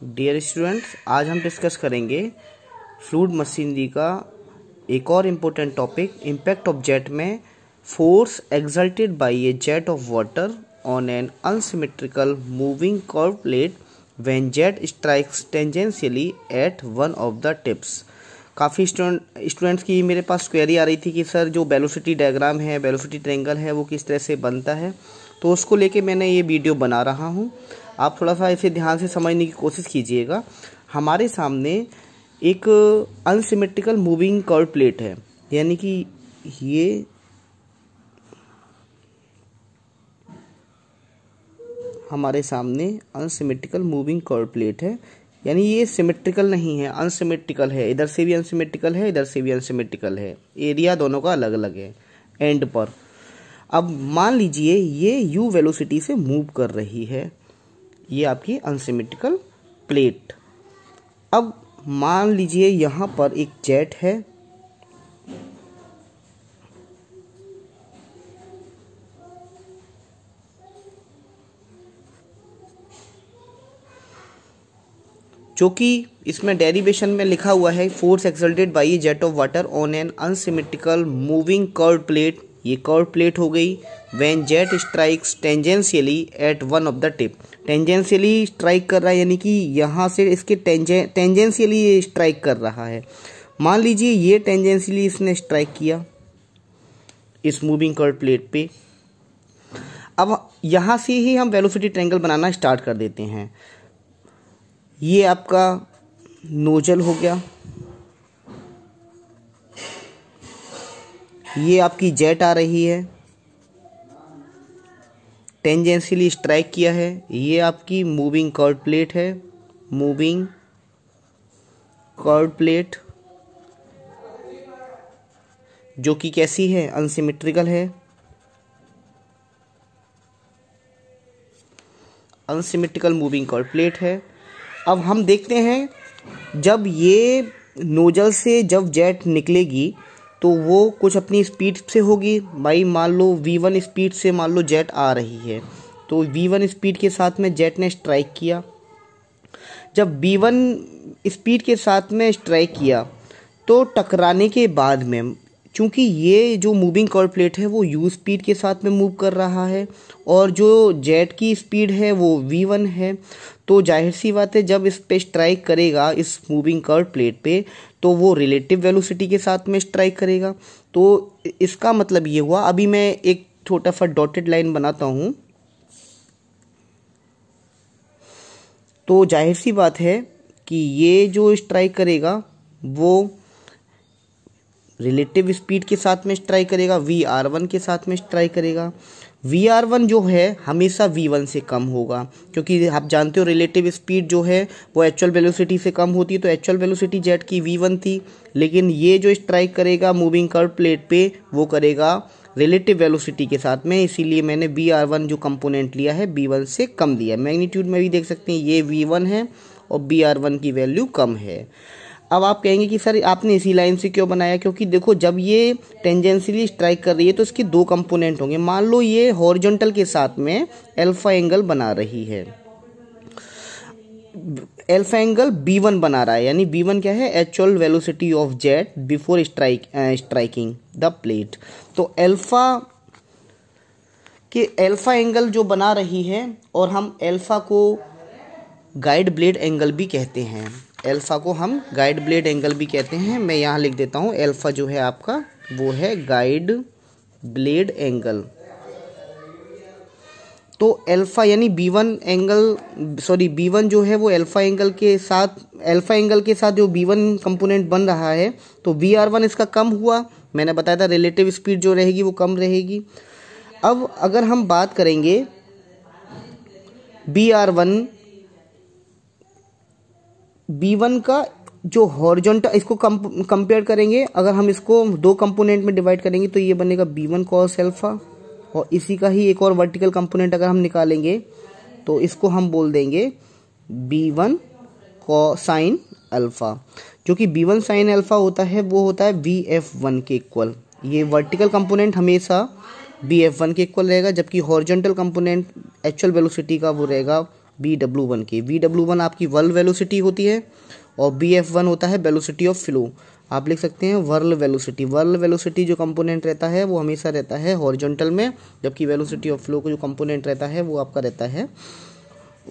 Dear students, आज हम discuss करेंगे फ्लूइड मशीनरी का एक और important topic, impact of jet में force exerted by a jet of water on an unsymmetrical moving curve plate when jet strikes tangentially at one of the tips. काफ़ी students की मेरे पास query आ रही थी कि सर जो वेलोसिटी डायग्राम है, velocity triangle है, वो किस तरह से बनता है। तो उसको लेके मैंने ये वीडियो बना रहा हूँ। आप थोड़ा सा इसे ध्यान से समझने की कोशिश कीजिएगा। हमारे सामने एक अनसिमेट्रिकल मूविंग कर्व प्लेट है, यानी कि ये हमारे सामने अनसिमेट्रिकल मूविंग कर्व प्लेट है, यानी ये सिमेट्रिकल नहीं है, अनसिमेट्रिकल है। इधर से भी अनसिमेट्रिकल है, इधर से भी अनसिमेट्रिकल है। एरिया दोनों का अलग अलग है एंड पर। अब मान लीजिए ये u वेलोसिटी से मूव कर रही है, ये आपकी अनसिमेट्रिकल प्लेट। अब मान लीजिए यहाँ पर एक जेट है, जो कि इसमें डेरिवेशन में लिखा हुआ है force exerted by a jet of water on an unsymmetrical moving curve plate. ये कर्व प्लेट हो गई। When jet strikes tangentially at one of the tip. Tangentially strike कर रहा है, यानी कि यहाँ से इसके टेंजेंशियली स्ट्राइक कर रहा है। मान लीजिए ये टेंजेंशियली इसने स्ट्राइक किया इस मूविंग कर्व प्लेट पे। अब यहाँ से ही हम वेलोसिटी ट्रायंगल बनाना स्टार्ट कर देते हैं। ये आपका नोजल हो गया, ये आपकी जेट आ रही है, टेंजेंशियली स्ट्राइक किया है। ये आपकी मूविंग कर्व प्लेट है, मूविंग कर्व प्लेट, जो कि कैसी है, अनसिमेट्रिकल है, अनसिमेट्रिकल मूविंग कर्व प्लेट है। अब हम देखते हैं जब ये नोजल से जब जेट निकलेगी तो वो कुछ अपनी स्पीड से होगी। भाई मान लो v1 स्पीड से मान लो जेट आ रही है, तो v1 स्पीड के साथ में जेट ने स्ट्राइक किया। जब v1 स्पीड के साथ में स्ट्राइक किया तो टकराने के बाद में, चूंकि ये जो मूविंग कर्व प्लेट है वो u स्पीड के साथ में मूव कर रहा है और जो जेट की स्पीड है वो v1 है, तो जाहिर सी बात है जब इस पे स्ट्राइक करेगा इस मूविंग कर्व प्लेट पे, तो वो रिलेटिव वेलोसिटी के साथ में स्ट्राइक करेगा। तो इसका मतलब ये हुआ। अभी मैं एक छोटा सा डॉटेड लाइन बनाता हूं, तो जाहिर सी बात है कि ये जो स्ट्राइक करेगा वो रिलेटिव स्पीड के साथ में स्ट्राइक करेगा, VR1 के साथ में स्ट्राइक करेगा। VR1 जो है हमेशा V1 से कम होगा, क्योंकि आप जानते हो रिलेटिव स्पीड जो है वो एक्चुअल वेलोसिटी से कम होती है। तो एक्चुअल वेलोसिटी जेट की V1 थी, लेकिन ये जो स्ट्राइक करेगा मूविंग कर्व प्लेट पे वो करेगा रिलेटिव वेलोसिटी के साथ में, इसीलिए मैंने VR1 जो कंपोनेंट लिया है V1 से कम दिया। मैग्नीट्यूड में भी देख सकते हैं ये V1 है और VR1 की वैल्यू कम है। अब आप कहेंगे कि सर आपने इसी लाइन से क्यों बनाया, क्योंकि देखो जब ये टेंजेंशियली स्ट्राइक कर रही है तो इसके दो कंपोनेंट होंगे। मान लो ये हॉरिजॉन्टल के साथ में अल्फा एंगल बना रही है, अल्फा एंगल B1 बना रहा है, यानी B1 क्या है, actual velocity of jet before striking the plate. तो अल्फा एंगल जो बना रही है, और हम अल्फा को गाइड ब्लेड एंगल भी कहते हैं। अल्फा को हम गाइड ब्लेड एंगल भी कहते हैं। मैं यहाँ लिख देता हूँ, अल्फा जो है आपका वो है गाइड ब्लेड एंगल। तो अल्फा यानी B1 जो है वो अल्फा एंगल के साथ जो B1 कंपोनेंट बन रहा है, तो VR1 इसका कम हुआ। मैंने बताया था रिलेटिव स्पीड जो रहेगी वो कम रहेगी। अब अगर हम बात करेंगे B1 का जो हॉरिजॉन्टल, इसको कंपेयर करेंगे, अगर हम इसको दो कंपोनेंट में डिवाइड करेंगे तो ये बनेगा B1 cos अल्फा, और इसी का ही एक और वर्टिकल कंपोनेंट अगर हम निकालेंगे तो इसको हम बोल देंगे B1 sin अल्फा। जो कि B1 sin अल्फा होता है वो होता है BF1 के इक्वल। ये वर्टिकल कंपोनेंट हमेशा BF1 के इक्वल रहेगा, जबकि हॉरिजॉन्टल कंपोनेंट एक्चुअल वेलोसिटी का वो रहेगा BW1 की। VW1 आपकी वर्ल वेलोसिटी होती है और BF1 होता है वेलोसिटी ऑफ फ्लो। आप लिख सकते हैं वर्ल वेलोसिटी। वर्ल वेलोसिटी जो कंपोनेंट रहता है वो हमेशा रहता है हॉरिजॉन्टल में, जबकि वेलोसिटी ऑफ फ्लो का जो कंपोनेंट रहता है वो आपका रहता है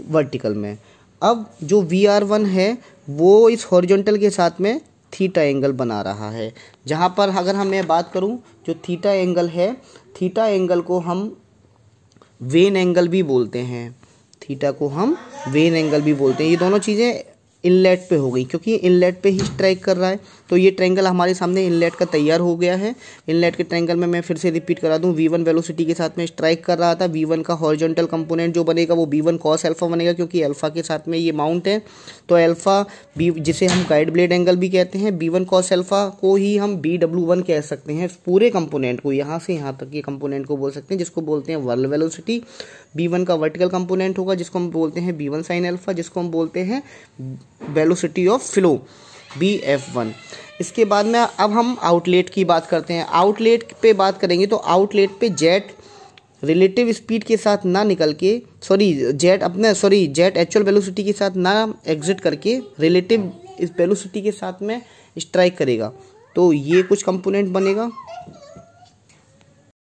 वर्टिकल में। अब जो VR1 है वो इस हॉरिजॉन्टल के साथ में थीटा एंगल बना रहा है। जहाँ पर अगर हम मैं बात करूँ, जो थीटा एंगल है, थीटा एंगल को हम वेन एंगल भी बोलते हैं। थीटा को हम वेन एंगल भी बोलते हैं। ये दोनों चीज़ें इनलेट पे हो गई, क्योंकि इनलेट पे ही स्ट्राइक कर रहा है। तो ये ट्रायंगल हमारे सामने इनलेट का तैयार हो गया है। इनलेट के ट्रायंगल में मैं फिर से रिपीट करा दूं, V1 वेलोसिटी के साथ में स्ट्राइक कर रहा था। V1 का हॉरिजॉन्टल कंपोनेंट जो बनेगा वो B1 cos अल्फा बनेगा, क्योंकि अल्फा के साथ में ये माउंट है। तो अल्फा बी, जिसे हम गाइड ब्लेड एंगल भी कहते हैं, B1 cos अल्फा को ही हम BW1 कह सकते हैं। पूरे कंपोनेंट को, यहाँ से यहाँ तक के कंपोनेंट को बोल सकते हैं, जिसको बोलते हैं वर्ल वेलोसिटी। B1 का वर्टिकल कंपोनेंट होगा जिसको हम बोलते हैं B1 sin अल्फा, जिसको हम बोलते हैं वेलोसिटी ऑफ फ्लो BF1। इसके बाद में अब हम आउटलेट की बात करते हैं। आउटलेट पे बात करेंगे तो आउटलेट पे जेट रिलेटिव स्पीड के साथ ना निकल के, जेट एक्चुअल वेलोसिटी के साथ ना एग्जिट करके रिलेटिव इस वेलोसिटी के साथ में स्ट्राइक करेगा। तो ये कुछ कंपोनेंट बनेगा।